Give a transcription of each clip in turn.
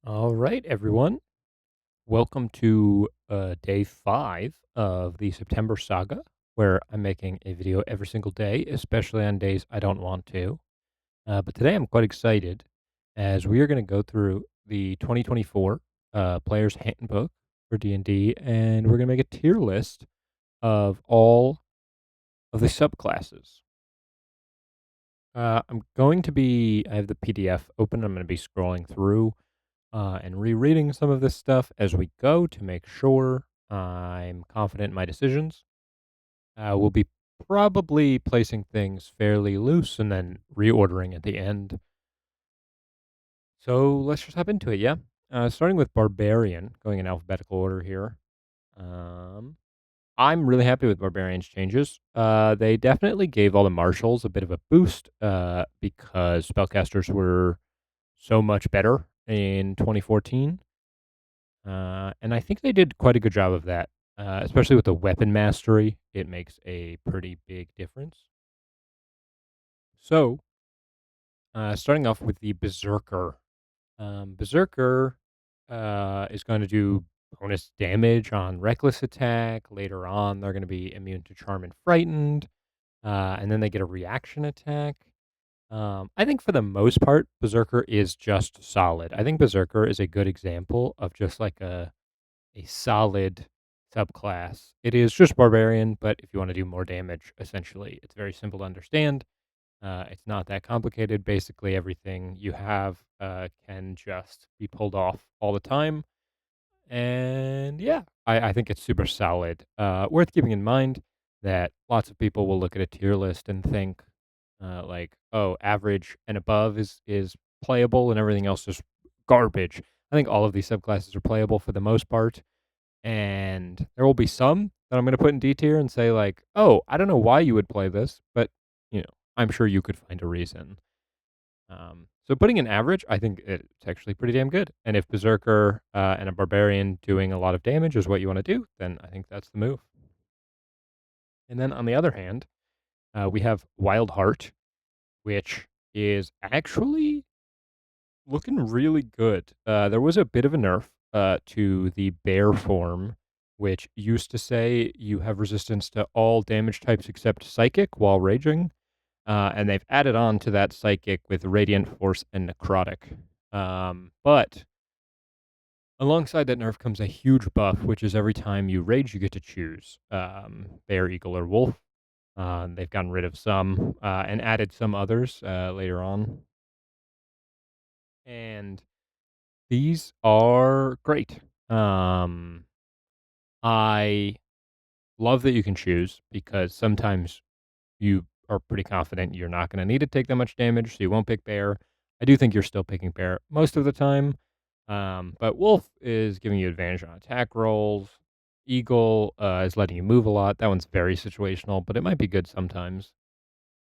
All right, everyone. Welcome to day 5 of the September Saga, where I'm making a video every single day, especially on days I don't want to. But today I'm quite excited as we are going to go through the 2024 Player's Handbook for D&D, and we're going to make a tier list of all of the subclasses. I have the PDF open. I'm going to be scrolling through and rereading some of this stuff as we go to make sure I'm confident in my decisions. We'll be probably placing things fairly loose and then reordering at the end. So let's just hop into it, yeah? Starting with Barbarian, going in alphabetical order here. Um, I'm really happy with Barbarian's changes. They definitely gave all the marshals a bit of a boost because spellcasters were so much better in 2014. And I think they did quite a good job of that, especially with the weapon mastery. It makes a pretty big difference. So, starting off with the Berserker. Berserker is going to do bonus damage on Reckless Attack. Later on, they're going to be immune to Charm and Frightened. And then they get a reaction attack. I think for the most part, Berserker is just solid. I think Berserker is a good example of just like a solid subclass. It is just barbarian, but if you want to do more damage, essentially, it's very simple to understand. It's not that complicated. Basically, everything you have can just be pulled off all the time. And yeah, I think it's super solid. Worth keeping in mind that lots of people will look at a tier list and think, like, oh, average and above is playable, and everything else is garbage. I think all of these subclasses are playable for the most part, and there will be some that I'm gonna put in D tier and say like, "Oh, I don't know why you would play this, but, I'm sure you could find a reason." So putting an average, I think it's actually pretty damn good, and if Berserker, and a Barbarian doing a lot of damage is what you wanna do, then I think that's the move. And then on the other hand, we have Wild Heart, which is actually looking really good. There was a bit of a nerf to the bear form, which used to say you have resistance to all damage types except psychic while raging. And they've added on to that psychic with radiant force and necrotic. But alongside that nerf comes a huge buff, which is every time you rage, you get to choose bear, eagle, or wolf. They've gotten rid of some and added some others later on. And these are great. I love that you can choose because sometimes you are pretty confident you're not going to need to take that much damage, so you won't pick bear. I do think you're still picking bear most of the time, but wolf is giving you advantage on attack rolls. Eagle is letting you move a lot. That one's very situational, but it might be good sometimes.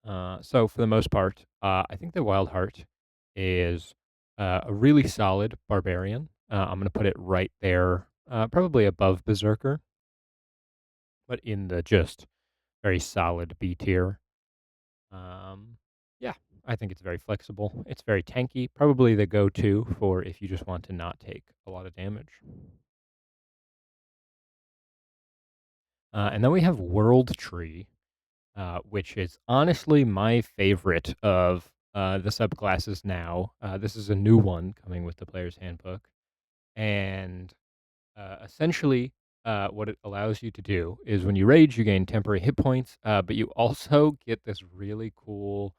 So for the most part, I think the Wild Heart is a really solid barbarian. I'm going to put it right there, probably above Berserker, but in the just very solid B tier. Um, yeah, I think it's very flexible. It's very tanky. Probably the go-to for if you just want to not take a lot of damage. And then we have World Tree, which is honestly my favorite of the subclasses now. This is a new one coming with the Player's Handbook. And essentially, what it allows you to do is when you rage, you gain temporary hit points, but you also get this really cool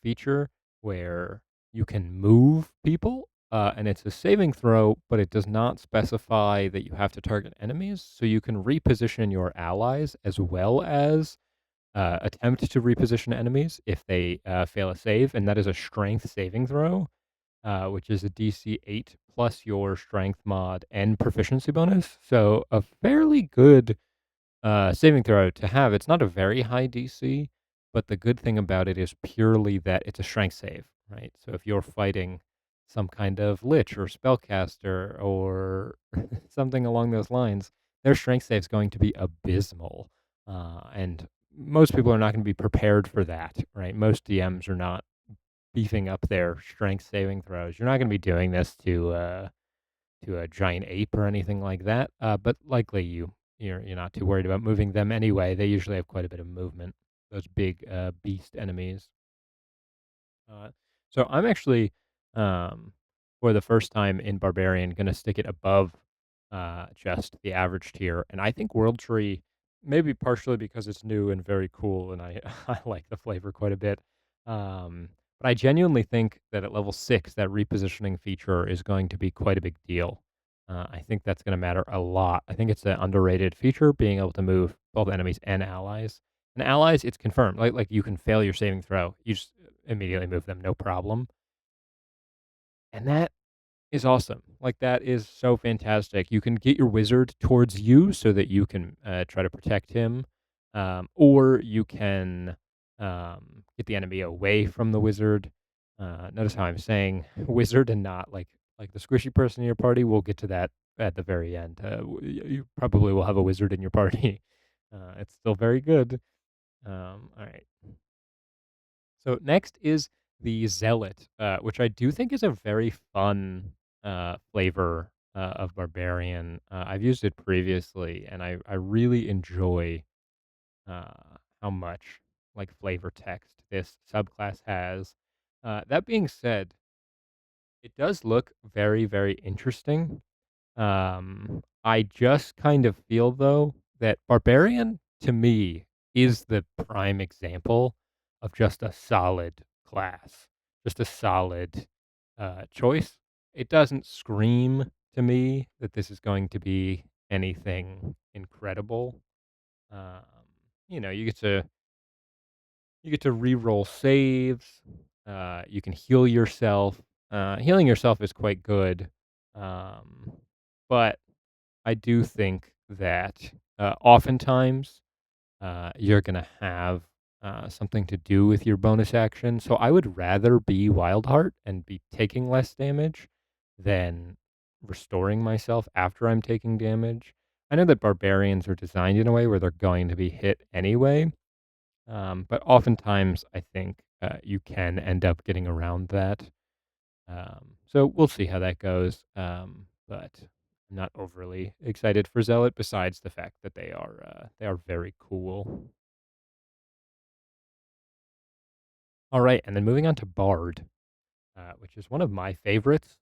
feature where you can move people. And it's a saving throw, but it does not specify that you have to target enemies. So you can reposition your allies as well as attempt to reposition enemies if they fail a save, and that is a strength saving throw, which is a DC 8 plus your strength mod and proficiency bonus. So a fairly good saving throw to have. It's not a very high DC, but the good thing about it is purely that it's a strength save, right? So if you're fighting some kind of lich or spellcaster or something along those lines, their strength save is going to be abysmal. And most people are not going to be prepared for that, right? Most DMs are not beefing up their strength saving throws. You're not gonna be doing this to a giant ape or anything like that, but likely you're not too worried about moving them anyway. They usually have quite a bit of movement, those big, beast enemies. So I'm actually, for the first time in Barbarian, gonna stick it above just the average tier, and I think World Tree, maybe partially because it's new and very cool, and I I like the flavor quite a bit. But I genuinely think that at level 6, that repositioning feature is going to be quite a big deal. I think that's gonna matter a lot. I think it's an underrated feature, being able to move both enemies and allies. And allies, it's confirmed. Like you can fail your saving throw. You just immediately move them, no problem. And that is awesome. Like, that is so fantastic. You can get your wizard towards you so that you can, try to protect him, or you can, get the enemy away from the wizard. Notice how I'm saying wizard and not like the squishy person in your party. We'll get to that at the very end. You probably will have a wizard in your party. It's still very good. Alright. So next is the Zealot, which I do think is a very fun flavor of Barbarian. I've used it previously, and I really enjoy uh, how much like flavor text this subclass has. That being said, it does look very, very interesting. I just kind of feel though that Barbarian to me is the prime example of just a solid class, just a solid choice. It doesn't scream to me that this is going to be anything incredible. Um, you get to re-roll saves. You can heal yourself. Healing yourself is quite good, um, but I do think that oftentimes you're gonna have something to do with your bonus action. So I would rather be Wild Heart and be taking less damage than restoring myself after I'm taking damage. I know that barbarians are designed in a way where they're going to be hit anyway, but oftentimes I think you can end up getting around that. So we'll see how that goes. But I'm not overly excited for Zealot, besides the fact that they are very cool. All right, and then moving on to Bard, which is one of my favorites,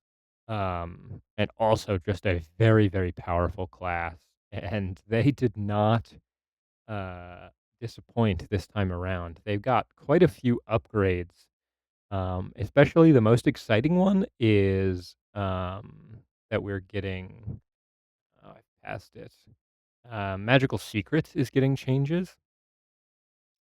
and also just a very, very powerful class. And they did not uh, disappoint this time around. They've got quite a few upgrades. Especially the most exciting one is that we're getting. Oh, I passed it. Magical Secrets is getting changes,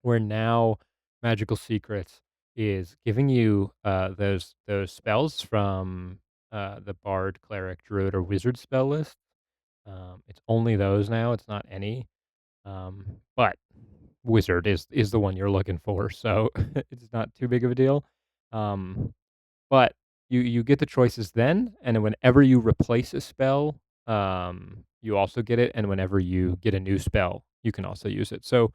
where now Magical Secrets is giving you those spells from the Bard, Cleric, Druid, or Wizard spell list. It's only those now. It's not any. But Wizard is the one you're looking for, so it's not too big of a deal. Um, but you get the choices then, and whenever you replace a spell, you also get it, and whenever you get a new spell, you can also use it. So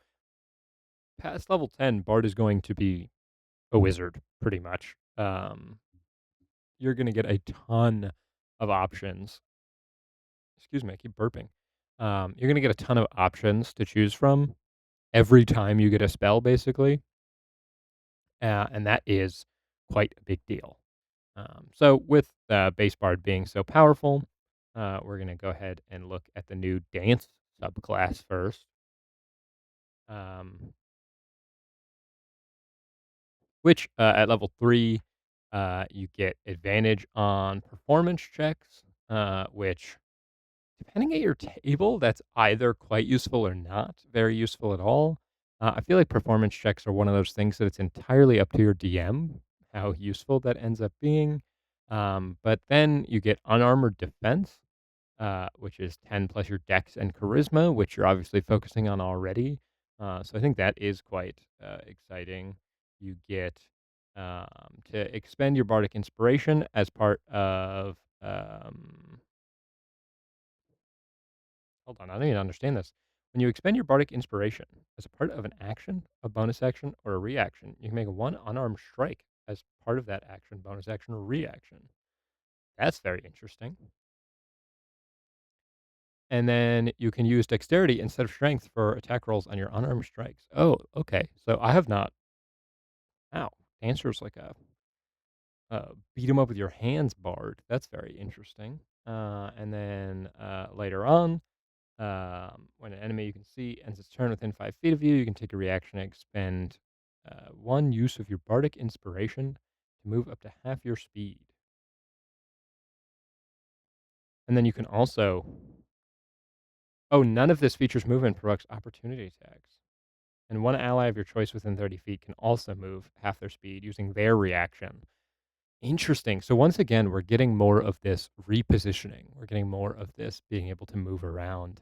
past level 10, Bard is going to be a wizard pretty much. You're gonna get a ton of options. Excuse me, I keep burping. You're gonna get a ton of options to choose from every time you get a spell, basically, and that is quite a big deal. So with Base Bard being so powerful, we're going to go ahead and look at the new Dance subclass first, um, which at level 3, you get advantage on performance checks, which, depending at your table, that's either quite useful or not very useful at all. I feel like performance checks are one of those things that it's entirely up to your DM how useful that ends up being. But then you get unarmored defense, which is 10 plus your dex and charisma, which you're obviously focusing on already. So I think that is quite exciting. You get to expend your bardic inspiration as part of. Hold on, I don't even understand this. When you expend your bardic inspiration as a part of an action, a bonus action, or a reaction, you can make one unarmed strike. as part of that action, bonus action, or reaction. That's very interesting. And then you can use dexterity instead of strength for attack rolls on your unarmed strikes. Oh, okay. So I have not. Wow, Dancer's like a beat 'em up with your hands bard. That's very interesting. And then later on, when an enemy you can see ends its turn within 5 feet of you, you can take a reaction and expend one use of your bardic inspiration to move up to half your speed. And then you can also. Oh, none of this features movement provokes opportunity attacks. And one ally of your choice within 30 feet can also move half their speed using their reaction. Interesting. So once again, we're getting more of this repositioning. We're getting more of this being able to move around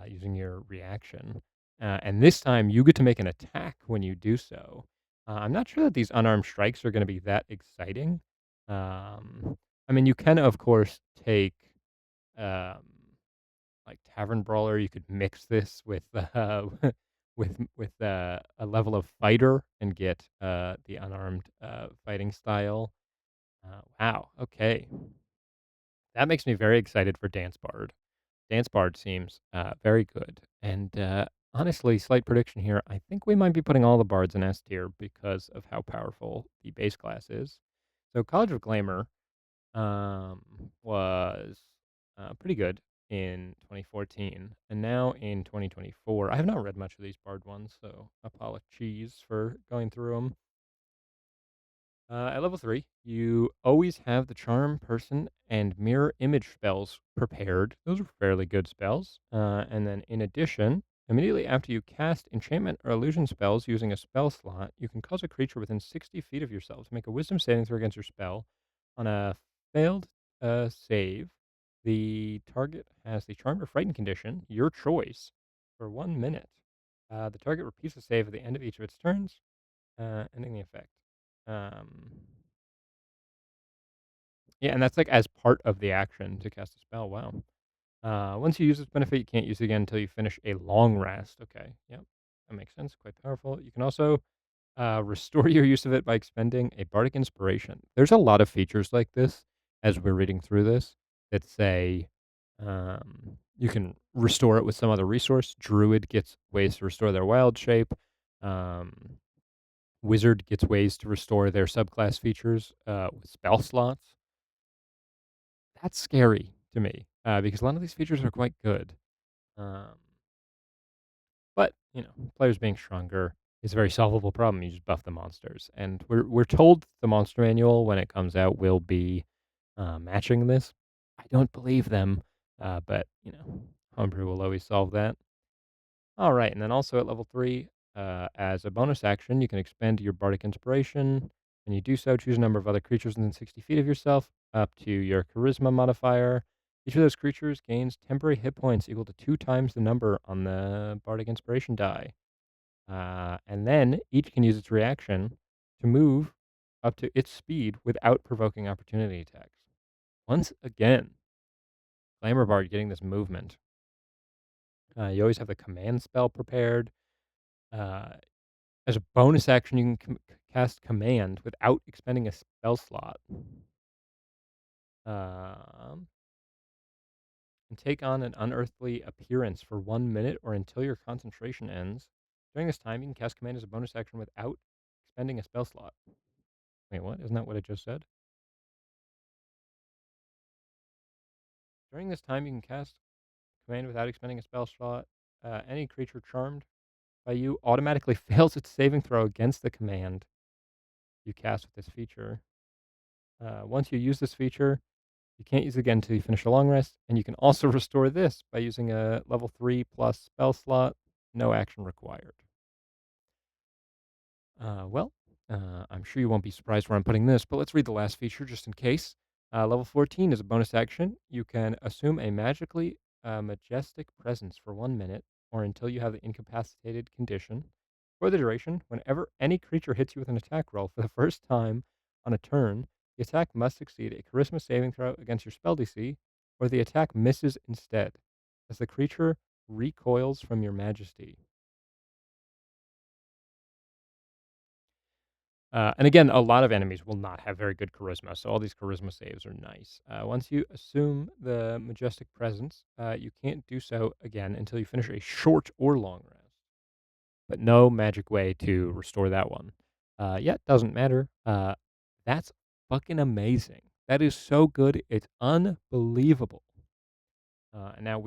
using your reaction. And this time, you get to make an attack when you do so. I'm not sure that these unarmed strikes are going to be that exciting. I mean, you can, of course, take um, like Tavern Brawler. You could mix this with a level of fighter and get the unarmed fighting style. Wow. Okay. That makes me very excited for Dance Bard. Dance Bard seems very good. And honestly, slight prediction here. I think we might be putting all the bards in S tier because of how powerful the base class is. So College of Glamour was pretty good in 2014. And now in 2024, I have not read much of these bard ones, so apologies for going through them. At level 3, you always have the Charm, Person, and Mirror Image spells prepared. Those are fairly good spells. And then in addition, immediately after you cast enchantment or illusion spells using a spell slot, you can cause a creature within 60 feet of yourself to make a wisdom saving throw against your spell. On a failed save, the target has the Charmed or Frightened condition, your choice, for 1 minute. The target repeats the save at the end of each of its turns, ending the effect. Um, yeah, and that's like as part of the action to cast a spell. Wow. Once you use this benefit, you can't use it again until you finish a long rest. Okay. Yep. That makes sense. Quite powerful. You can also restore your use of it by expending a bardic inspiration. There's a lot of features like this as we're reading through this that say you can restore it with some other resource. Druid gets ways to restore their wild shape. Um, Wizard gets ways to restore their subclass features with spell slots. That's scary to me because a lot of these features are quite good. Um, but players being stronger is a very solvable problem. You just buff the monsters, and we're told the monster manual when it comes out will be matching this. I don't believe them, but homebrew will always solve that. All right, and then also at level 3, as a bonus action, you can expend your Bardic Inspiration. When you do so, choose a number of other creatures within 60 feet of yourself, up to your Charisma modifier. Each of those creatures gains temporary hit points equal to 2 times the number on the Bardic Inspiration die. And then each can use its reaction to move up to its speed without provoking opportunity attacks. Once again, Glamour Bard getting this movement. You always have the command spell prepared. Uh, As a bonus action, you can cast Command without expending a spell slot. Um, and take on an unearthly appearance for 1 minute or until your concentration ends. During this time, you can cast Command as a bonus action without expending a spell slot. Wait, what? Isn't that what I just said? During this time, you can cast Command without expending a spell slot. Any creature charmed by you automatically fails its saving throw against the command you cast with this feature. Once you use this feature, you can't use it again until you finish a long rest, and you can also restore this by using a level 3 plus spell slot. No action required. Well, I'm sure you won't be surprised where I'm putting this, but let's read the last feature just in case. Level 14 is a bonus action. You can assume a magically majestic presence for 1 minute or until you have the incapacitated condition. For the duration, whenever any creature hits you with an attack roll for the first time on a turn, the attack must succeed a charisma saving throw against your spell DC, or the attack misses instead, as the creature recoils from your majesty. And again, a lot of enemies will not have very good charisma, so all these charisma saves are nice. Once you assume the majestic presence, you can't do so again until you finish a short or long rest, but no magic way to restore that one. Yeah, it doesn't matter. That's fucking amazing. That is so good. It's unbelievable. And now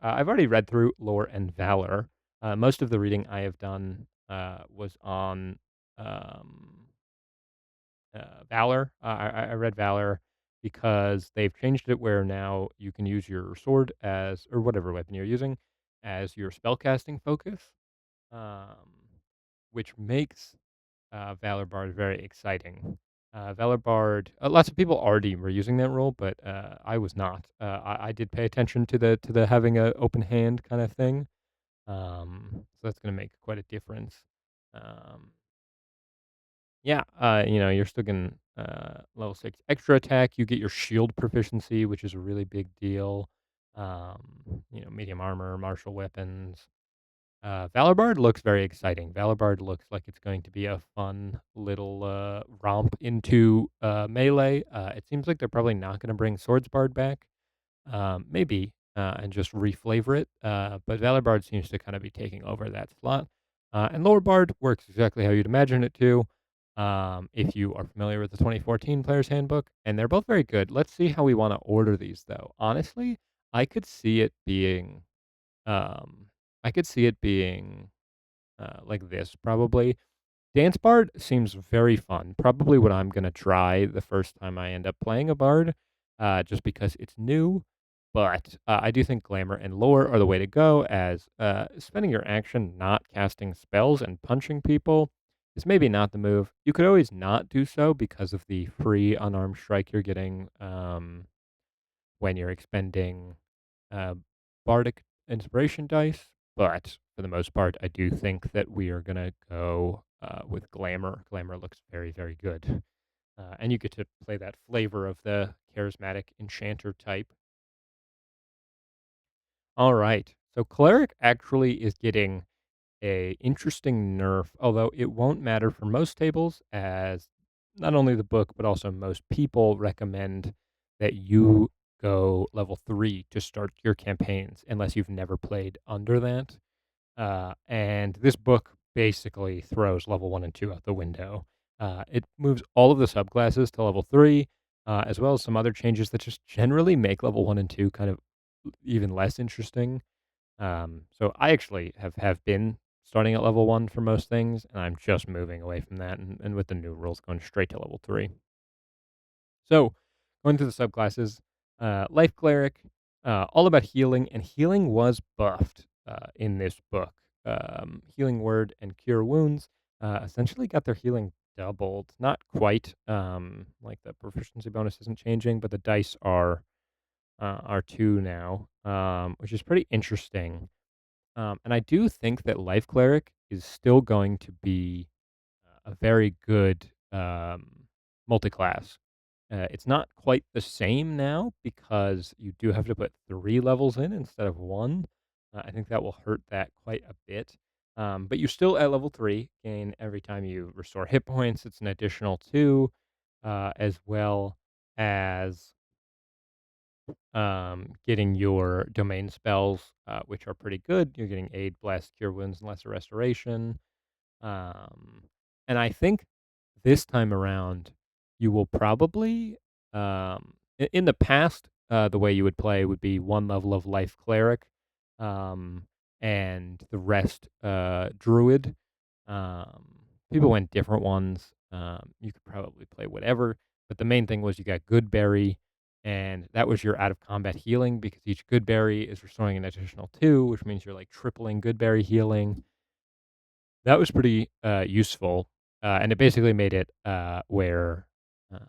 I've already read through Lore and Valor. Most of the reading I have done was on um, Valor. I read Valor because they've changed it where now you can use your sword as, or whatever weapon you're using, as your spellcasting focus, um, which makes Valor Bard very exciting. Valor Bard, lots of people already were using that role, but I was not. I did pay attention to the having a open hand kind of thing. So that's going to make quite a difference. Um, yeah, you're still getting level 6 extra attack. You get your shield proficiency, which is a really big deal. Medium armor, martial weapons. Valor looks very exciting. Valor looks like it's going to be a fun little romp into melee. It seems like they're probably not going to bring Swordsbard back. Maybe, and just reflavor it. But Valor Bard seems to kind of be taking over that slot. And Lower Bard works exactly how you'd imagine it to. If you are familiar with the 2014 Player's Handbook, and they're both very good. Let's see how we want to order these, though. Honestly, I could see it being, um, I could see it being like this probably. Dance Bard seems very fun. Probably what I'm gonna try the first time I end up playing a bard, just because it's new. But I do think Glamour and Lore are the way to go, as spending your action not casting spells and punching people is maybe not the move. You could always not do so because of the free unarmed strike you're getting when you're expending uh, bardic inspiration dice, but for the most part, I do think that we are gonna go with glamour. Glamour looks very, very good, and you get to play that flavor of the charismatic enchanter type. All right, so cleric actually is getting a interesting nerf, although it won't matter for most tables, as not only the book but also most people recommend that you go level 3 to start your campaigns unless you've never played under that. And this book basically throws level 1 and 2 out the window. It moves all of the subclasses to level 3, as well as some other changes that just generally make level 1 and 2 kind of even less interesting. So I actually have been starting at level 1 for most things, and I'm just moving away from that, and with the new rules going straight to level 3. So, going through the subclasses, Life Cleric, all about healing, and healing was buffed in this book. Healing Word and Cure Wounds essentially got their healing doubled. Not quite, like the proficiency bonus isn't changing, but the dice are 2 now, which is pretty interesting. And I do think that Life Cleric is still going to be a very good multi-class. It's not quite the same now because you do have to put 3 levels in instead of 1. I think that will hurt that quite a bit. But you still at level 3 gain every time you restore hit points. It's an additional 2, as well as getting your domain spells, which are pretty good. You're getting Aid, Bless, Cure Wounds, and Lesser Restoration. Um, and I think this time around, you will probably, in the past, the way you would play would be 1 level of Life Cleric, um, and the rest, Druid. Um, People went different ones. You could probably play whatever, but the main thing was you got Good Berry, and that was your out of combat healing because each Good Berry is restoring an additional 2, which means you're like tripling Good Berry healing. That was pretty useful, and it basically made it where um,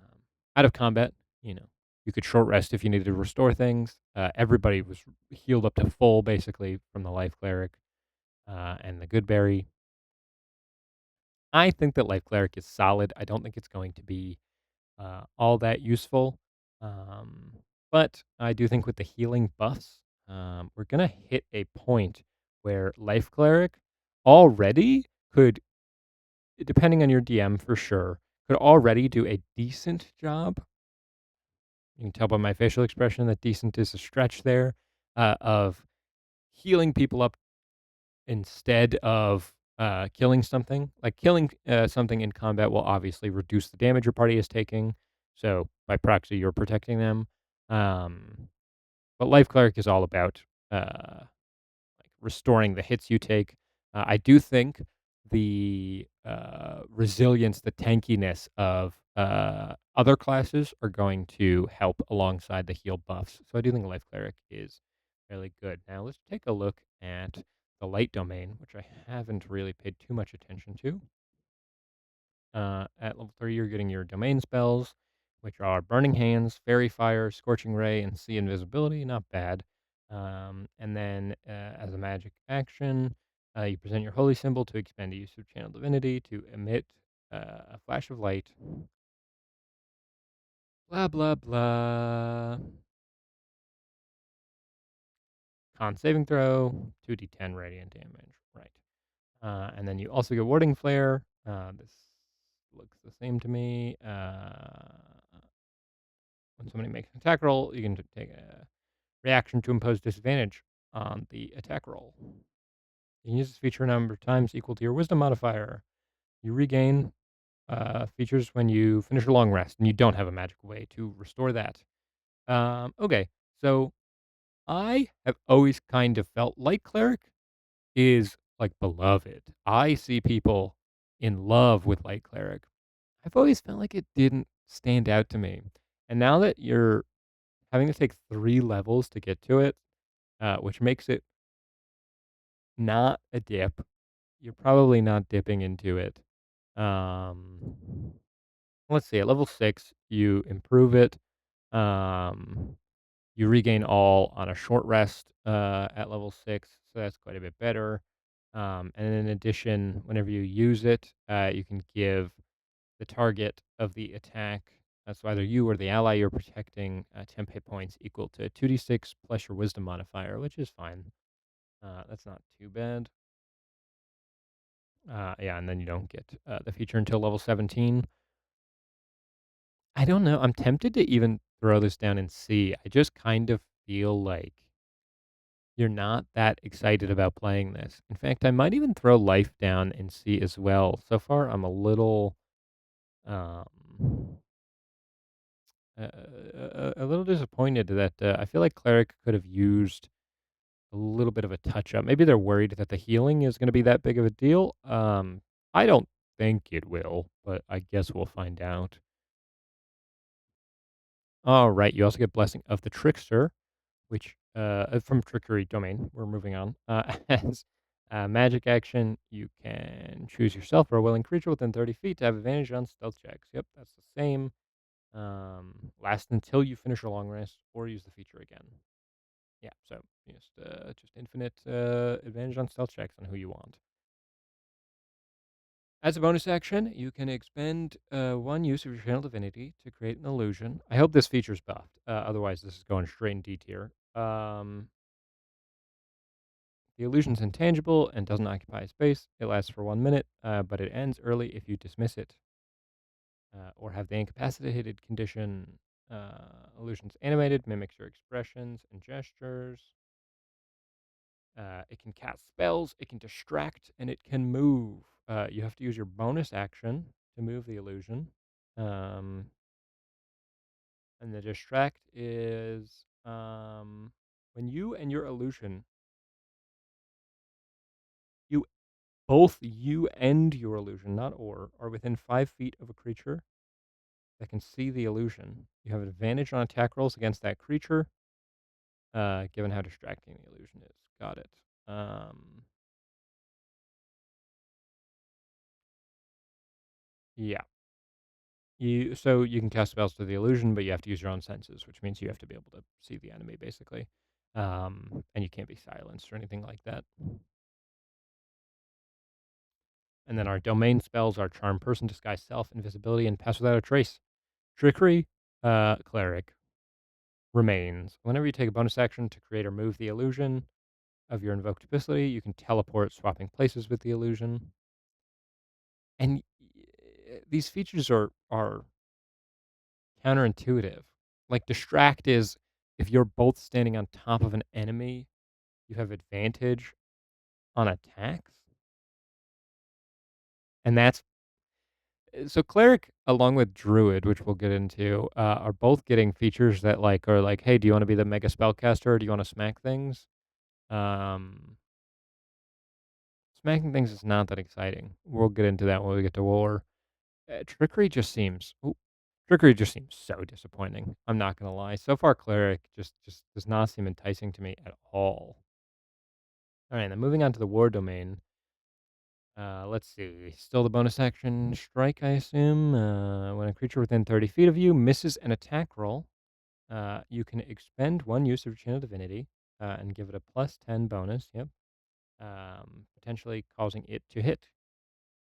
out of combat, you know, you could short rest if you needed to restore things. Everybody was healed up to full basically from the Life Cleric and the Good Berry. I think that Life Cleric is solid. I don't think it's going to be all that useful. Um, but I do think with the healing buffs, we're going to hit a point where Life Cleric already could, depending on your DM for sure, could already do a decent job. You can tell by my facial expression that decent is a stretch there, of healing people up instead of killing something. Like killing something in combat will obviously reduce the damage your party is taking. So by proxy, you're protecting them. Um, but Life Cleric is all about like restoring the hits you take. I do think the resilience, the tankiness of other classes are going to help alongside the heal buffs. So I do think Life Cleric is really good. Now let's take a look at the light domain, which I haven't really paid too much attention to. At level 3, you're getting your domain spells, which are Burning Hands, Fairy Fire, Scorching Ray, and Sea Invisibility. Not bad. And then, as a magic action, you present your holy symbol to expend a use of Channel Divinity to emit a flash of light. Blah, blah, blah. Con saving throw, 2d10 radiant damage. Right. And then you also get Warding Flare. This looks the same to me. When somebody makes an attack roll, you can take a reaction to impose disadvantage on the attack roll. You can use this feature a number of times equal to your wisdom modifier. You regain features when you finish a long rest, and you don't have a magical way to restore that. Okay, so I have always kind of felt like Cleric is like beloved. I see people in love with Light Cleric. I've always felt like it didn't stand out to me. And now that you're having to take 3 levels to get to it, which makes it not a dip. You're probably not dipping into it. Um, let's see. At level 6, you improve it. Um, you regain all on a short rest at level 6, so that's quite a bit better. And in addition, whenever you use it, you can give the target of the attack, so either you or the ally you're protecting, 10 hit points equal to 2d6 plus your wisdom modifier, which is fine. That's not too bad. Yeah, and then you don't get the feature until level 17. I don't know. I'm tempted to even throw this down and see. I just kind of feel like you're not that excited about playing this. In fact, I might even throw life down and see as well. So far, I'm a little, um, a little disappointed that I feel like Cleric could have used a little bit of a touch up. Maybe they're worried that the healing is going to be that big of a deal. I don't think it will, but I guess we'll find out. All right. You also get Blessing of the Trickster, which from Trickery Domain. We're moving on. As magic action, you can choose yourself or a willing creature within 30 feet to have advantage on stealth checks. Yep, that's the same. Last until you finish a long rest or use the feature again. Yeah, so just infinite advantage on stealth checks on who you want. As a bonus action, you can expend 1 use of your Channel Divinity to create an illusion. I hope this feature's buffed. Otherwise, this is going straight in D tier. The illusion's intangible and doesn't occupy space. It lasts for 1 minute, but it ends early if you dismiss it or have the incapacitated condition. Illusion's animated, mimics your expressions and gestures. It can cast spells, it can distract, and it can move. You have to use your bonus action to move the illusion. And the distract is when you and your illusion, you both you and your illusion, not or, are within 5 feet of a creature that can see the illusion. You have an advantage on attack rolls against that creature, given how distracting the illusion is. Got it. Yeah. You can cast spells to the illusion, but you have to use your own senses, which means you have to be able to see the enemy, basically. And you can't be silenced or anything like that. And then our domain spells are Charm Person, Disguise Self, Invisibility, and Pass Without a Trace. Trickery, Cleric, remains. Whenever you take a bonus action to create or move the illusion of your invoked ability, you can teleport, swapping places with the illusion. And these features are counterintuitive. Like, distract is if you're both standing on top of an enemy, you have advantage on attacks, and so cleric along with druid, which we'll get into, are both getting features that, like, are like, "Hey, do you wanna be the mega spellcaster, or do you wanna smack things?" Um, Smacking things is not that exciting. We'll get into that when we get to war. Trickery just seems so disappointing. I'm not gonna lie. So far, cleric just does not seem enticing to me at all. All right, then moving on to the war domain. Let's see. Still the bonus action strike, I assume. When a creature within 30 feet of you misses an attack roll, you can expend one use of Channel Divinity and give it a +10 bonus. Yep. Potentially causing it to hit.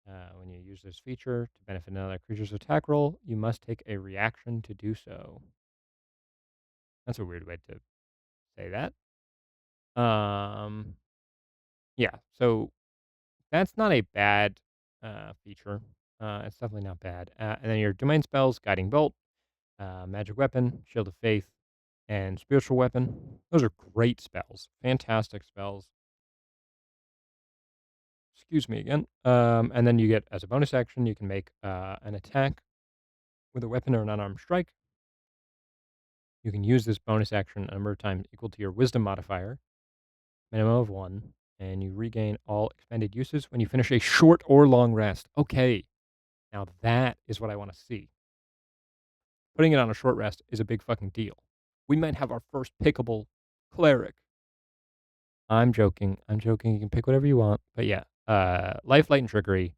When you use this feature to benefit another creature's attack roll, you must take a reaction to do so. That's a weird way to say that. Um, yeah, so that's not a bad feature. It's definitely not bad. And then your domain spells, Guiding Bolt, Magic Weapon, Shield of Faith, and Spiritual Weapon. Those are great spells. Fantastic spells. Excuse me again. And then you get, as a bonus action, you can make an attack with a weapon or an unarmed strike. You can use this bonus action a number of times equal to your Wisdom modifier, minimum of 1, and you regain all expended uses when you finish a short or long rest. Okay, now that is what I want to see. Putting it on a short rest is a big fucking deal. We might have our first pickable cleric. I'm joking. I'm joking. You can pick whatever you want. But yeah, life, light, and trickery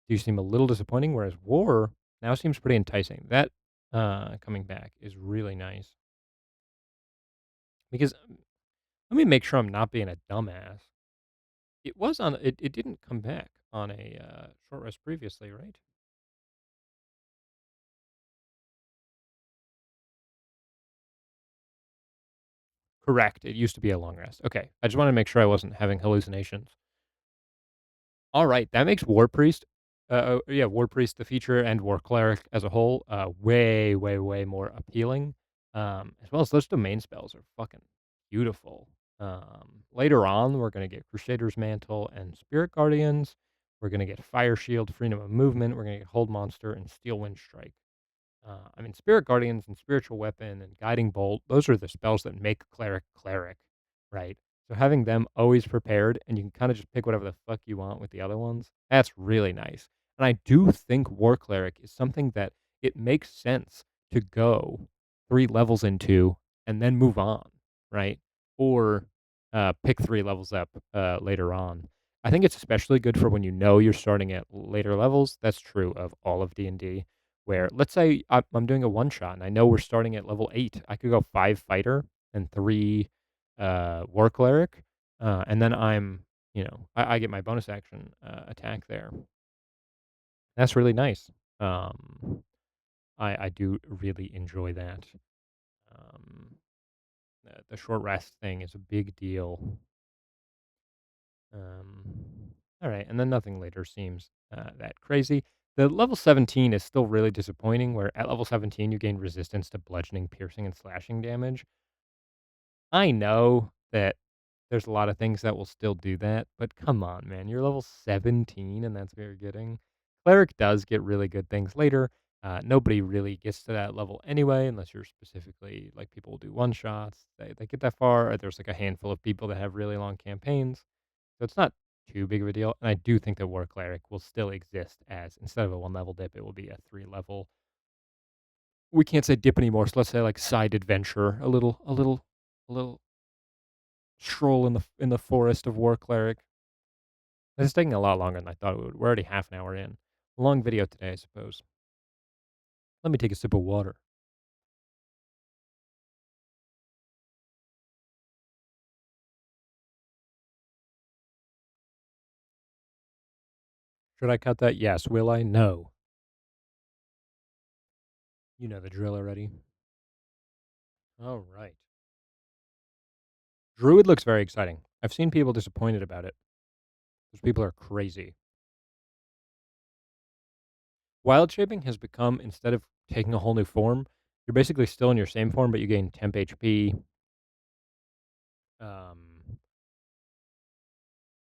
do seem a little disappointing, whereas war now seems pretty enticing. That coming back is really nice because let me make sure I'm not being a dumbass. It didn't come back on a short rest previously, right? Correct. It used to be a long rest. Okay. I just wanted to make sure I wasn't having hallucinations. All right, that makes War Priest, yeah, War Priest, the feature, and War Cleric as a whole, way, way, way more appealing. As well as those domain spells are fucking beautiful. Later on, we're gonna get Crusader's Mantle and Spirit Guardians. We're gonna get Fire Shield, Freedom of Movement. We're gonna get Hold Monster and Steel Wind Strike. I mean, Spirit Guardians and Spiritual Weapon and Guiding Bolt, those are the spells that make Cleric Cleric, right? So having them always prepared and you can kind of just pick whatever the fuck you want with the other ones, that's really nice. And I do think War Cleric is something that it makes sense to go 3 levels into and then move on, right? Or pick 3 levels up later on. I think it's especially good for when you know you're starting at later levels. That's true of all of D&D where let's say I'm doing a one shot and I know we're starting at level 8. I could go 5 fighter and 3 war cleric, and then I get my bonus action attack there. That's really nice. Um, I do really enjoy that. Um, the short rest thing is a big deal. All right, and then nothing later seems that crazy. The level 17 is still really disappointing, where at level 17 you gain resistance to bludgeoning, piercing, and slashing damage. I know that there's a lot of things that will still do that, but come on, man. You're level 17, and that's what you're getting. Cleric does get really good things later. Nobody really gets to that level anyway, unless you're specifically like people do one shots. They get that far. Or there's like a handful of people that have really long campaigns. So it's not too big of a deal. And I do think that War Cleric will still exist as instead of a 1 level dip, it will be a 3 level. We can't say dip anymore, so let's say like side adventure, a little stroll in the forest of War Cleric. This is taking a lot longer than I thought it would. We're already half an hour in. Long video today, I suppose. Let me take a sip of water. Should I cut that? Yes. Will I? No. You know the drill already. All right. Druid looks very exciting. I've seen people disappointed about it. Those people are crazy. Wild shaping has become, instead of taking a whole new form, you're basically still in your same form, but you gain temp HP. Um,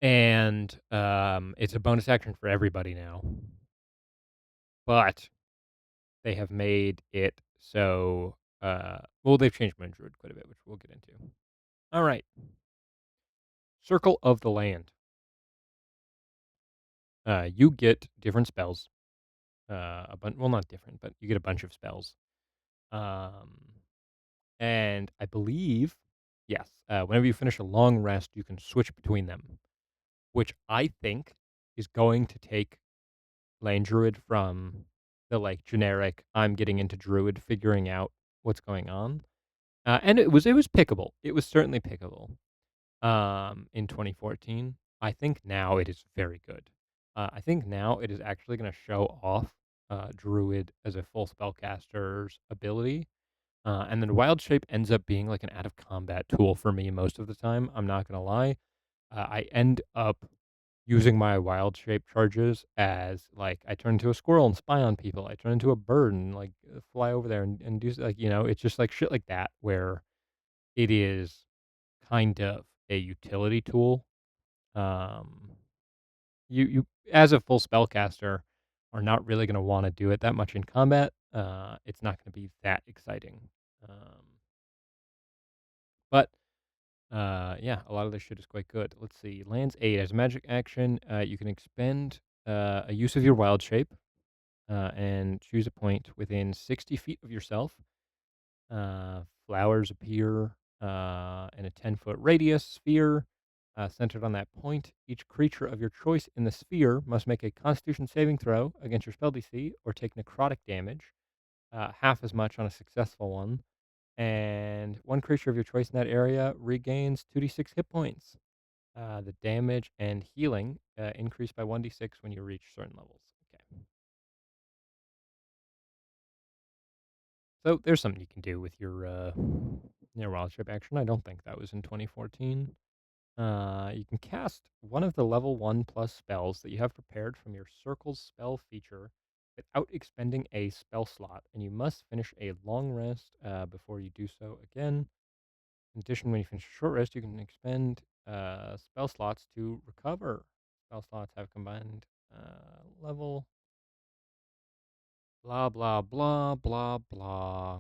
and it's a bonus action for everybody now. But they have made it so, well, they've changed Moon Druid quite a bit, which we'll get into. All right. Circle of the Land. You get different spells. Well, not different, but you get a bunch of spells. Um, and I believe, yes, whenever you finish a long rest, you can switch between them, which I think is going to take Lane Druid from the like generic I'm getting into Druid, figuring out what's going on. And it was pickable. It was certainly pickable. In 2014. I think now it is very good. I think now it is actually going to show off Druid as a full spellcaster's ability. And then Wild Shape ends up being like an out of combat tool for me most of the time. I'm not going to lie. I end up using my Wild Shape charges as like I turn into a squirrel and spy on people. I turn into a bird and like fly over there and do like, it's just like shit like that where it is kind of a utility tool. Um, you as a full spellcaster are not really going to want to do it that much in combat. It's not going to be that exciting. But yeah, a lot of this shit is quite good. Let's see. Lands 8 as a magic action. You can expend a use of your wild shape and choose a point within 60 feet of yourself. Flowers appear in a 10-foot radius sphere centered on that point. Each creature of your choice in the sphere must make a Constitution saving throw against your spell DC or take necrotic damage, half as much on a successful one. And one creature of your choice in that area regains 2d6 hit points. The damage and healing increase by 1d6 when you reach certain levels. Okay. So there's something you can do with your wild shape action. I don't think that was in 2014. You can cast one of the level 1 plus spells that you have prepared from your Circle's spell feature without expending a spell slot, and you must finish a long rest before you do so again. In addition, when you finish a short rest, you can expend spell slots to recover. Spell slots have combined level. Blah, blah, blah, blah, blah.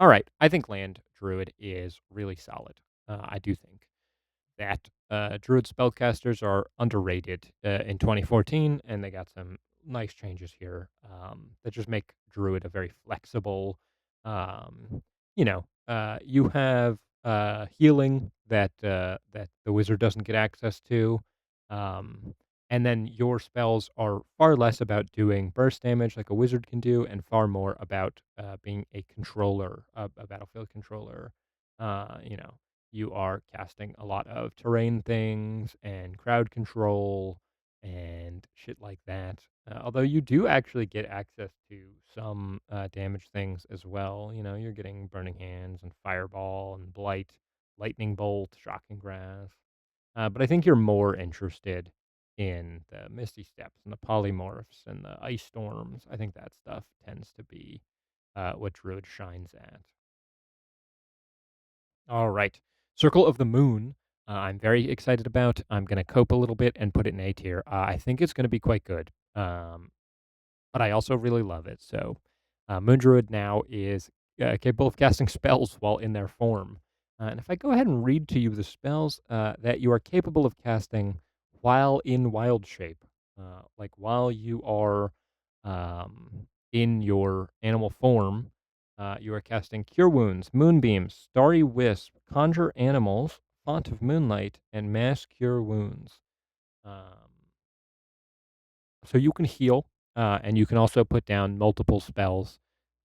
All right. I think Land Druid is really solid. I do think that Druid spellcasters are underrated in 2014, and they got some nice changes here that just make Druid a very flexible. You have healing that the wizard doesn't get access to, um, and then your spells are far less about doing burst damage like a wizard can do, and far more about being a controller, a battlefield controller. You know, you are casting a lot of terrain things and crowd control and shit like that. Although you do actually get access to some damage things as well. You're getting Burning Hands and Fireball and Blight, Lightning Bolt, Shocking Grass. But I think you're more interested in the Misty Steps and the Polymorphs and the Ice Storms. I think that stuff tends to be what Druid shines at. All right. Circle of the Moon. I'm very excited about. I'm going to cope a little bit and put it in A tier. I think it's going to be quite good. But I also really love it. So, Moon Druid now is capable of casting spells while in their form. And if I go ahead and read to you the spells that you are capable of casting while in wild shape, like while you are in your animal form, you are casting Cure Wounds, Moonbeams, Starry Wisp, Conjure Animals, Font of Moonlight, and Mass Cure Wounds. Um, so you can heal, and you can also put down multiple spells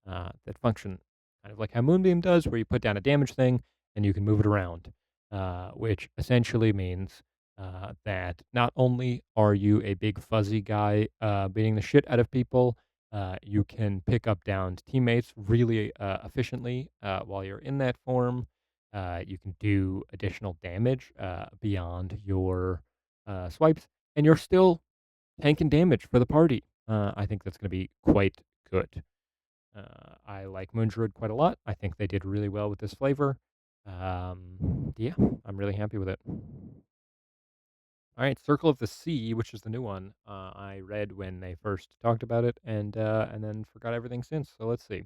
that function kind of like how Moonbeam does, where you put down a damage thing and you can move it around, which essentially means that not only are you a big fuzzy guy beating the shit out of people, you can pick up downed teammates really efficiently while you're in that form. You can do additional damage beyond your swipes, and you're still tanking damage for the party. I think that's gonna be quite good. I like Moon Druid quite a lot. I think they did really well with this flavor. Yeah, I'm really happy with it. All right, Circle of the Sea, which is the new one. I read when they first talked about it, and then forgot everything since. So let's see.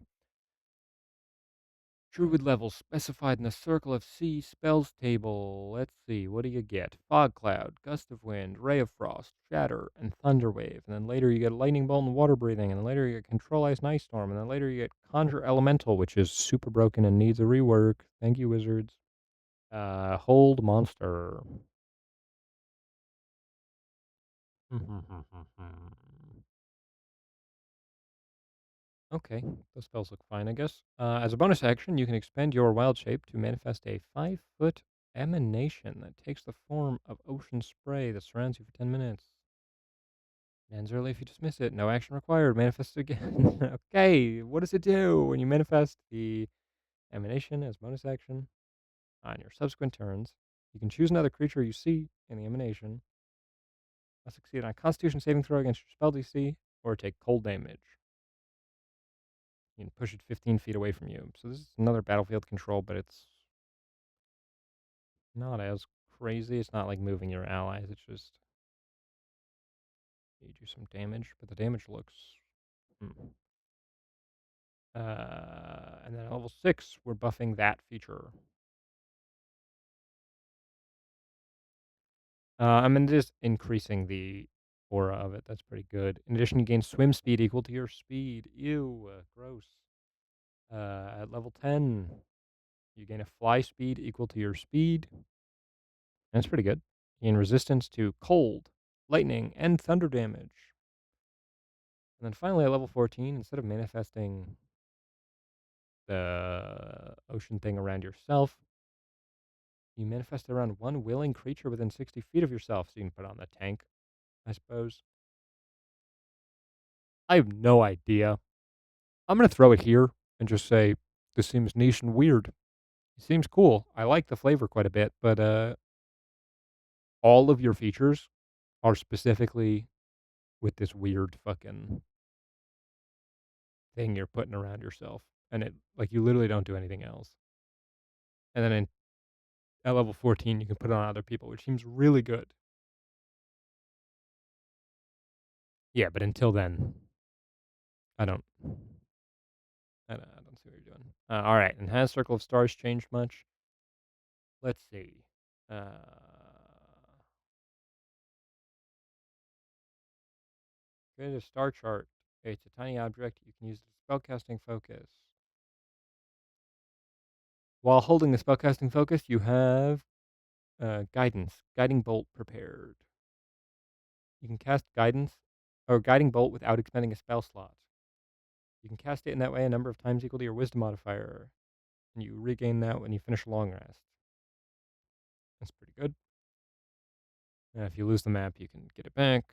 Druid levels specified in the Circle of Sea spells table. Let's see, what do you get? Fog Cloud, Gust of Wind, Ray of Frost, Shatter, and Thunder Wave. And then later you get Lightning Bolt and Water Breathing. And then later you get Control Ice and Ice Storm. And then later you get Conjure Elemental, which is super broken and needs a rework. Thank you, Wizards. Hold Monster. Okay, those spells look fine, I guess. As a bonus action, you can expend your wild shape to manifest a 5-foot emanation that takes the form of ocean spray that surrounds you for 10 minutes. Ends early if you dismiss it. No action required. Manifest again. Okay, what does it do when you manifest the emanation as bonus action on your subsequent turns? You can choose another creature you see in the emanation. Must succeed on a Constitution saving throw against your spell DC or take cold damage. You can push it 15 feet away from you. So this is another battlefield control, but it's not as crazy. It's not like moving your allies. It's just you do some damage, but the damage looks. Hmm. And then at level 6, we're buffing that feature. I mean, just increasing the aura of it. That's pretty good. In addition, you gain swim speed equal to your speed. Ew, gross. At level 10, you gain a fly speed equal to your speed. That's pretty good. You gain resistance to cold, lightning, and thunder damage. And then finally, at level 14, instead of manifesting the ocean thing around yourself, you manifest it around one willing creature within 60 feet of yourself. So you can put on the tank, I suppose. I have no idea. I'm going to throw it here and just say this seems niche and weird. It seems cool. I like the flavor quite a bit, but all of your features are specifically with this weird fucking thing you're putting around yourself. And it, like, you literally don't do anything else. And then at level 14, you can put it on other people, which seems really good. Yeah, but until then, I don't, I don't see what you're doing. All right, and has Circle of Stars changed much? Let's see. Create a star chart. It's a tiny object. You can use the spellcasting focus. While holding the spellcasting focus, you have guidance, guiding bolt prepared. You can cast guidance or guiding bolt without expending a spell slot. You can cast it in that way a number of times equal to your wisdom modifier, and you regain that when you finish a long rest. That's pretty good. And if you lose the map, you can get it back.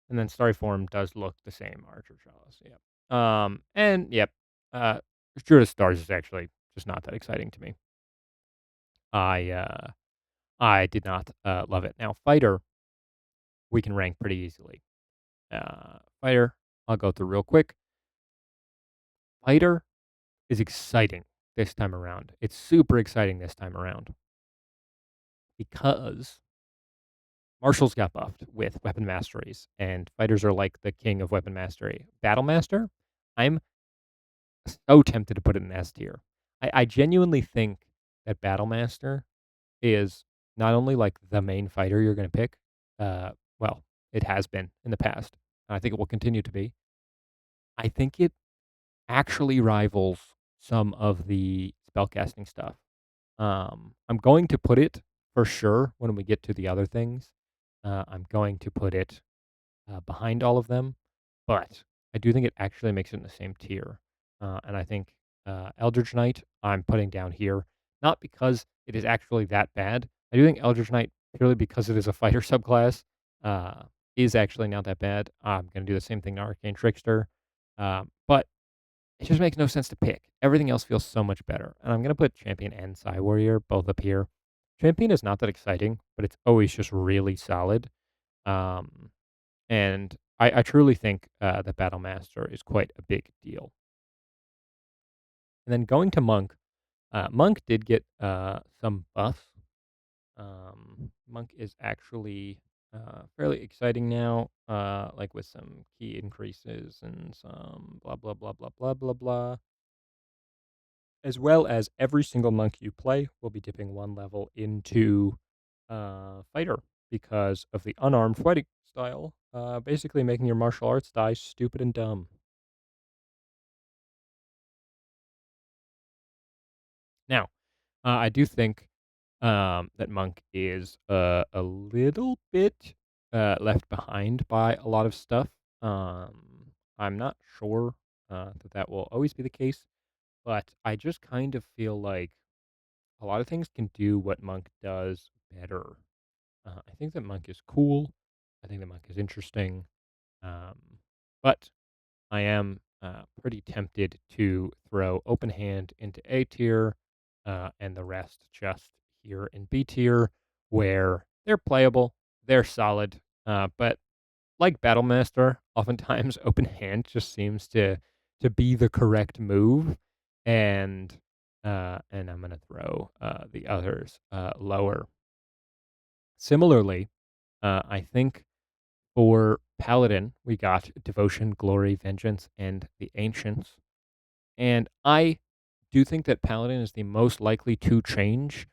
And then Starry Form does look the same, Archer Chalice. Yep. And yep, uh, Druid of Stars is actually just not that exciting to me. I did not love it. Now, Fighter, we can rank pretty easily. Fighter, I'll go through real quick. Fighter is exciting this time around. It's super exciting this time around because marshals got buffed with weapon masteries, and fighters are like the king of weapon mastery. Battle Master, I'm so tempted to put it in S tier. I genuinely think that Battle Master is not only like the main fighter you're going to pick, well, it has been in the past, and I think it will continue to be. I think it actually rivals some of the spellcasting stuff. I'm going to put it for sure when we get to the other things. I'm going to put it behind all of them, but I do think it actually makes it in the same tier. And I think Eldritch Knight I'm putting down here, not because it is actually that bad. I do think Eldritch Knight, purely because it is a fighter subclass, is actually not that bad. I'm going to do the same thing to Arcane Trickster. But it just makes no sense to pick. Everything else feels so much better. And I'm gonna put Champion and Psy Warrior both up here. Champion is not that exciting, but it's always just really solid. Um, and I truly think that Battle Master is quite a big deal. And then going to Monk, Monk did get some buffs. Monk is actually fairly exciting now, like with some key increases and some blah blah blah blah blah blah blah. As well as every single monk you play will be dipping one level into fighter because of the unarmed fighting style, basically making your martial arts die stupid and dumb. Now, I do think that monk is a little bit left behind by a lot of stuff. I'm not sure that that will always be the case, but I just kind of feel like a lot of things can do what monk does better. I think that monk is cool. I think that monk is interesting. But I am pretty tempted to throw open hand into A tier and the rest just here in B tier, where they're playable, they're solid, but like Battlemaster, oftentimes open hand just seems to be the correct move, and I'm gonna throw the others lower. Similarly, I think for Paladin, we got Devotion, Glory, Vengeance, and the Ancients. And I do think that Paladin is the most likely to change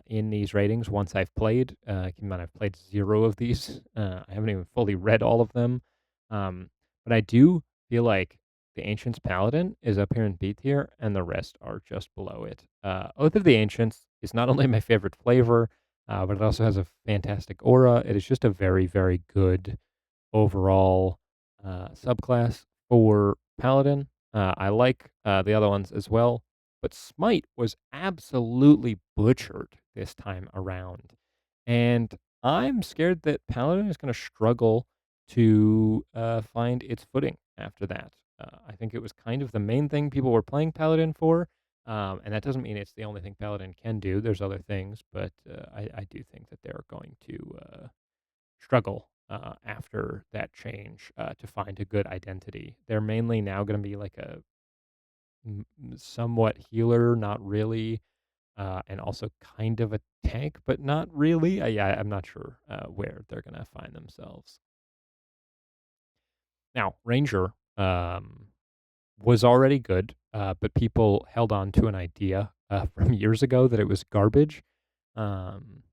in these ratings once I've played. Keep in mind, I've played 0 of these. I haven't even fully read all of them. But I do feel like the Ancients Paladin is up here in B tier, and the rest are just below it. Oath of the Ancients is not only my favorite flavor, but it also has a fantastic aura. It is just a very, very good overall subclass for Paladin. I like the other ones as well, but Smite was absolutely butchered this time around. And I'm scared that Paladin is going to struggle to find its footing after that. I think it was kind of the main thing people were playing Paladin for. And that doesn't mean it's the only thing Paladin can do. There's other things, but I do think that they're going to struggle after that change to find a good identity. They're mainly now going to be like a somewhat healer, not really, and also kind of a tank, but not really. Yeah, I'm not sure where they're going to find themselves. Now, Ranger was already good, but people held on to an idea from years ago that it was garbage. Um,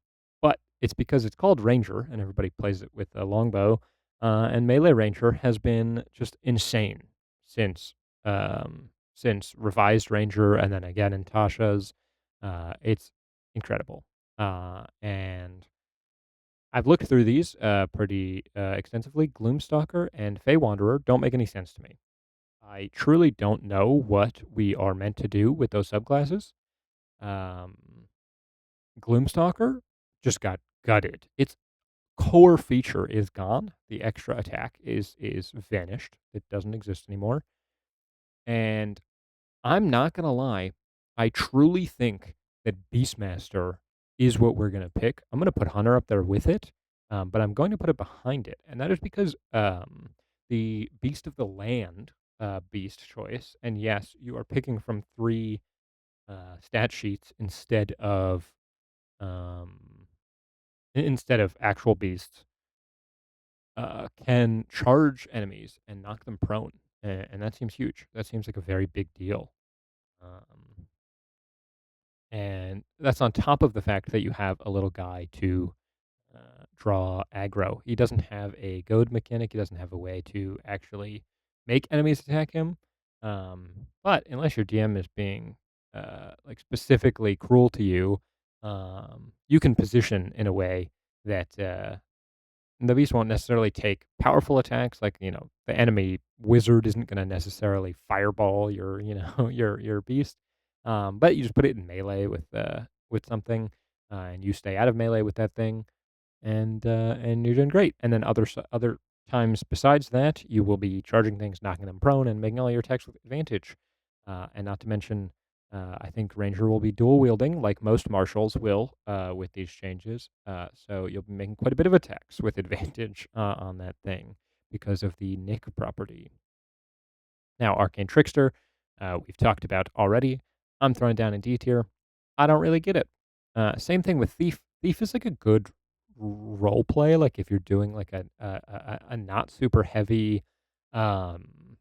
but it's because it's called Ranger and everybody plays it with a longbow. And Melee Ranger has been just insane since revised Ranger and then again in Tasha's. It's incredible. And I've looked through these pretty extensively. Gloomstalker and Fey Wanderer don't make any sense to me. I truly don't know what we are meant to do with those subclasses. Um, Gloomstalker just got gutted. Its core feature is gone. The extra attack is vanished. It doesn't exist anymore. And I'm not gonna lie, I truly think that Beastmaster is what we're gonna pick. I'm gonna put Hunter up there with it, but I'm going to put it behind it, and that is because the Beast of the Land beast choice, and yes, you are picking from 3 stat sheets um, instead of actual beasts, can charge enemies and knock them prone, and that seems huge. That seems like a very big deal. Um, and that's on top of the fact that you have a little guy to draw aggro. He doesn't have a goad mechanic. He doesn't have a way to actually make enemies attack him. But unless your DM is being like specifically cruel to you, you can position in a way that the beast won't necessarily take powerful attacks. Like the enemy wizard isn't going to necessarily fireball your your beast. But you just put it in melee with something, and you stay out of melee with that thing, and you're doing great. And then other times besides that, you will be charging things, knocking them prone, and making all your attacks with advantage. And not to mention, I think Ranger will be dual wielding, like most marshals will with these changes. So you'll be making quite a bit of attacks with advantage on that thing because of the Nick property. Now, Arcane Trickster, we've talked about already. I'm throwing it down in D tier. I don't really get it. Same thing with Thief. Thief is like a good role play. Like if you're doing like a not super heavy, um,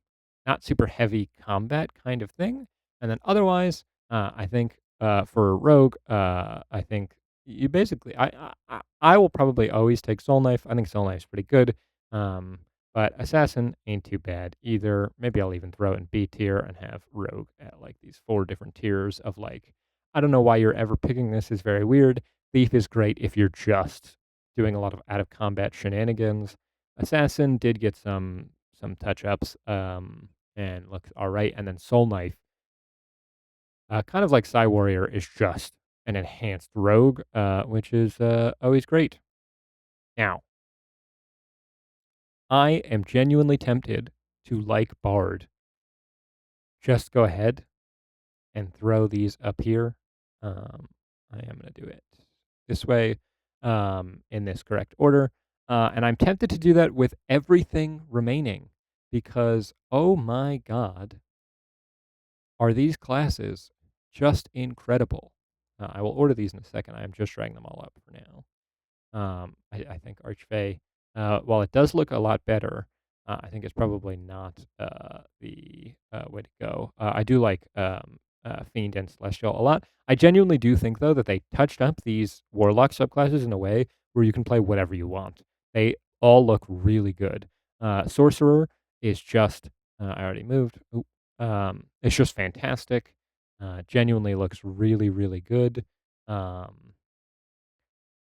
not super heavy combat kind of thing. And then otherwise, I think for Rogue, I think you basically, I will probably always take Soul Knife. I think Soul Knife's pretty good. Um, but Assassin ain't too bad either. Maybe I'll even throw it in B tier and have Rogue at like these 4 different tiers of like, I don't know why you're ever picking this, is very weird. Thief is great if you're just doing a lot of out of combat shenanigans. Assassin did get some touch ups and looks all right. And then Soul Knife, kind of like Psy Warrior, is just an enhanced rogue, which is always great. Now, I am genuinely tempted to like Bard. Just go ahead and throw these up here. Um, I am going to do it this way in this correct order. And I'm tempted to do that with everything remaining because, oh my God, are these classes just incredible? I will order these in a second. I am just dragging them all up for now. I think Archfey, while it does look a lot better, I think it's probably not the way to go. I do like Fiend and Celestial a lot. I genuinely do think, though, that they touched up these Warlock subclasses in a way where you can play whatever you want. They all look really good. Sorcerer is just, I already moved. Oop. It's just fantastic. Genuinely looks really, really good. And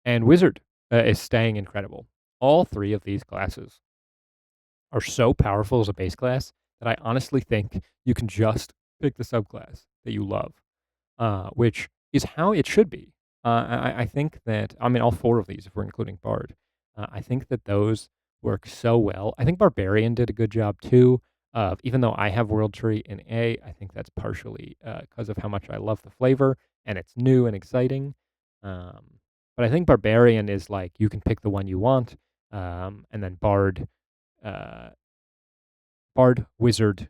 Wizard is staying incredible. All 3 of these classes are so powerful as a base class that I honestly think you can just pick the subclass that you love, which is how it should be. I think that, I mean, all 4 of these, if we're including Bard, I think that those work so well. I think Barbarian did a good job too. Even though I have World Tree in A, I think that's partially because of how much I love the flavor and it's new and exciting. Um, but I think Barbarian is like you can pick the one you want, and then uh, Bard, Wizard,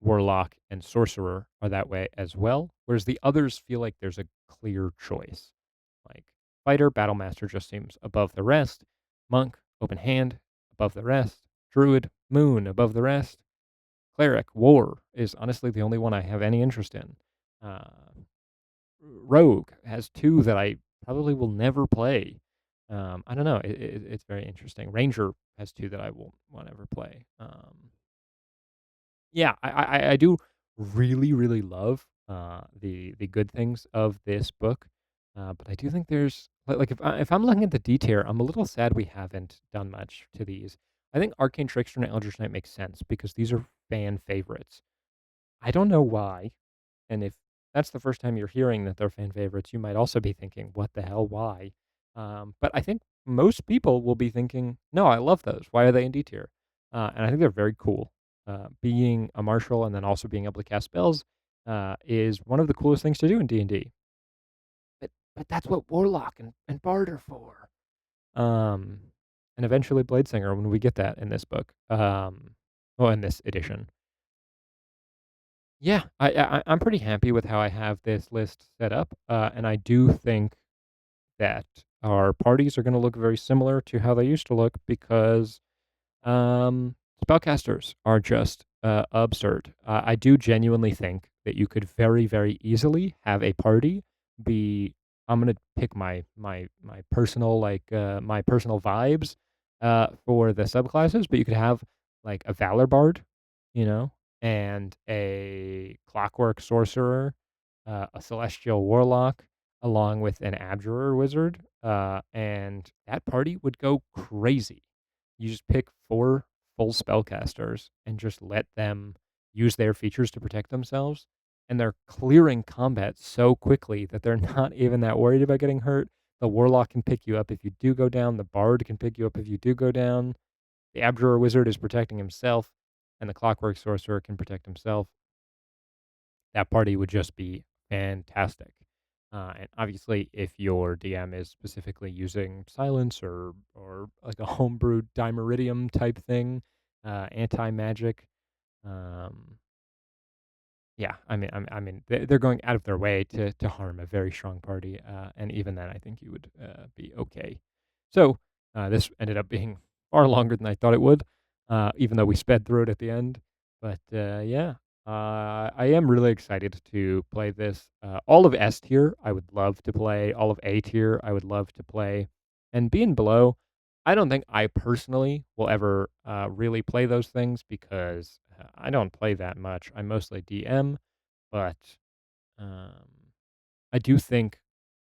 Warlock, and Sorcerer are that way as well. Whereas the others feel like there's a clear choice. Like Fighter, Battlemaster just seems above the rest. Monk, Open Hand, above the rest. Druid, Moon, above the rest. Cleric, War is honestly the only one I have any interest in. Uh, Rogue has 2 that I probably will never play. I don't know. It's very interesting. Ranger has 2 that I won't ever play. Yeah, I do really, really love the good things of this book, but I do think there's like if I'm looking at the D tier, I'm a little sad we haven't done much to these. I think Arcane Trickster and Eldritch Knight makes sense because these are fan favorites. I don't know why, and if that's the first time you're hearing that they're fan favorites, you might also be thinking, "What the hell? Why?" But I think most people will be thinking, "No, I love those. Why are they in D tier?" And I think they're very cool. Being a marshal and then also being able to cast spells is one of the coolest things to do in D&D. But that's what Warlock and Bard are for. Um, and eventually Bladesinger when we get that in this book. Well, in this edition. Yeah, I'm pretty happy with how I have this list set up, and I do think that our parties are going to look very similar to how they used to look because spellcasters are just absurd. I do genuinely think that you could very, very easily have a party be. I'm gonna pick my personal my personal vibes for the subclasses, but you could have like a Valor Bard, you know, and a Clockwork Sorcerer, a Celestial Warlock, along with an Abjurer Wizard, and that party would go crazy. You just pick 4 full spellcasters and just let them use their features to protect themselves, and they're clearing combat so quickly that they're not even that worried about getting hurt. The Warlock can pick you up if you do go down, the Bard can pick you up if you do go down. the Abjurer Wizard is protecting himself, and the Clockwork Sorcerer can protect himself, that party would just be fantastic. And obviously, if your DM is specifically using silence or like a homebrewed Dimeridium type thing, anti magic, um, yeah, I mean, they're going out of their way to harm a very strong party, and even then, I think you would be okay. So this ended up being far longer than I thought it would, even though we sped through it at the end. But yeah, I am really excited to play this. All of S tier, I would love to play. All of A tier, I would love to play. And B and below, I don't think I personally will ever really play those things because I don't play that much. I mostly DM, but um, I do think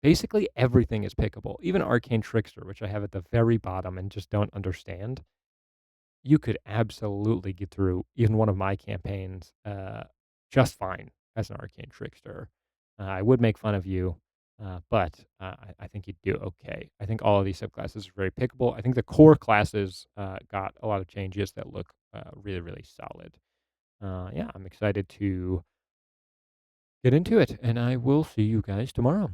basically everything is pickable. Even Arcane Trickster, which I have at the very bottom and just don't understand, you could absolutely get through even one of my campaigns just fine as an Arcane Trickster. I would make fun of you, but I think you'd do okay. I think all of these subclasses are very pickable. I think the core classes got a lot of changes that look really, really solid. Yeah, I'm excited to get into it, and I will see you guys tomorrow.